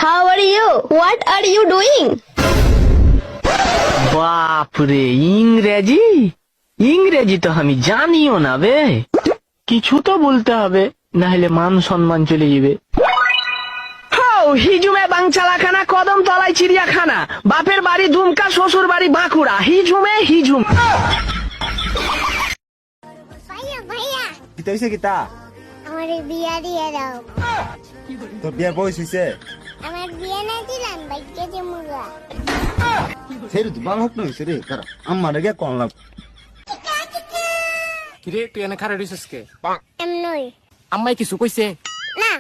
How are you? What are you doing? বাপরে, ইংরেজি ইংরেজি তো আমি জানিও না বে। কিছু তো বলতে হবে, না হলে মান সম্মান চলে যাবে। হিজুমে বাংচালাখানা, কদম তলায় চিড়িয়াখানা, বাপের বাড়ি দুমকা, শ্বশুর বাড়ি বাঁকুড়া, হিজুমে হিজুম। ভাইয়া ভাইয়া কিতা হইছে কিতা? আমার বিয়া দিয়ে দাও। তোর বিয়ার বয়স হইছে? আমার বিয়া না দিলাম বাইকে যে মুগা। সেরে তো বাল হোক না হইছে রে, কারণ আমার গে কোন লাভ। কিরে তুই এনে খারে দিছিস কে? এমনই আম্মাই কিছু কইছে? না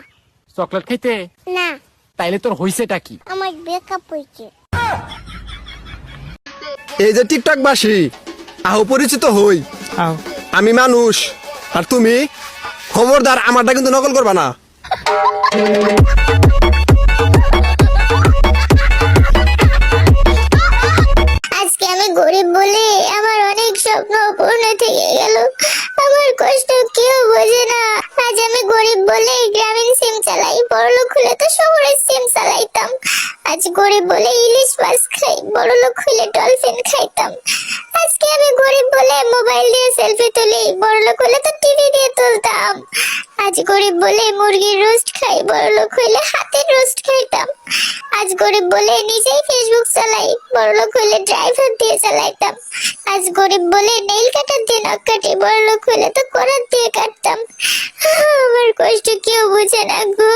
চকলেট খাইতে? না, তাইলে তোর হইছেটা কি? আমার ব্রেকআপ হয়েছে। এই যে টিকটক বাসী, আহো পরিচিত হই। আমি মানুষ আর তুমি, খবরদার আমারটা কিন্তু নকল করবা না। আজকে আমি গরিব বলে আমার অনেক স্বপ্ন পূর্ণ থেকে গেল। আমার কষ্ট কেউ বোঝে না। আজ আমি গরিব বলে গ্রামীণ সিম চালাই, বড়লোক হলে তো শহরের সিম চালাইতাম। আজ গরিব বলে ইলিশ মাছ খাই, বড়লোক হলে ডলফিন খাইতাম। আজকে আমি গরিব বলে মোবাইল দিয়ে সেলফি তুলি, বড়লোক হলে তো টিভি দিয়ে তুলতাম। আজ গরিব বলে মুরগির রোস্ট খাই, বড়লোক হইলে হাতের রোস্ট খাইতাম। আজ গরিব বলে নিজেই ফেসবুক চালাই, বড়লোক হইলে ড্রাইভার দিয়ে চালাইতাম। আজ গরিব বলে নেইল কাটার দিয়ে নখ কাটি, বড়লোক হইলে তো করাত দিয়ে কাটতাম। আমার কষ্ট কেউ বুঝে না গো।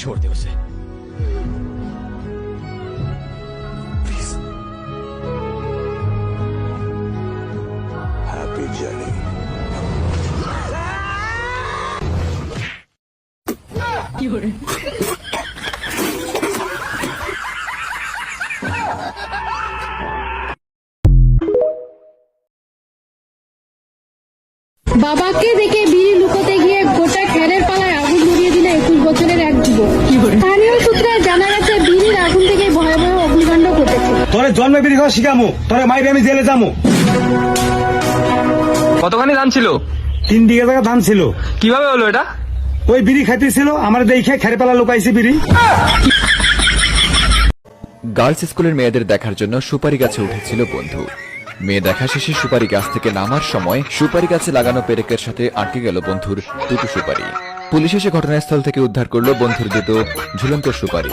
छोड़ दे उसे। Happy journey. বাবাকে দেখে বিড়ি লুকোতে গিয়ে গোটা খেরের পালায় আগুন ধরিয়ে দিল 21 বছরের এক যুবক। স্থানীয় সূত্রে জানা গেছে বিড়ির আগুন থেকে ভয়াবহ অগ্নিকাণ্ড ঘটেছে। তোরে জন্মে বিড়ি খাওয়া শিখামু, তোরে মাইরে আমি জেলে যামু। কতখানি দাম ছিল? 3 বিঘা জায়গা ধান ছিল। কিভাবে হলো এটা? ওই বিড়ি খাইতেছিল, আমার দেখে খেরে পালা লুকাইছে বিড়ি। গার্লস স্কুলের মেয়েদের দেখার জন্য সুপারি গাছে উঠেছিল বন্ধু। মেয়ে দেখা শেষে সুপারি গাছ থেকে নামার সময় সুপারি গাছে লাগানো পেরেকের সাথে আটকে গেল বন্ধুর দুটো সুপারি। পুলিশ এসে ঘটনাস্থল থেকে উদ্ধার করলো বন্ধুর দুটো ঝুলন্ত সুপারি।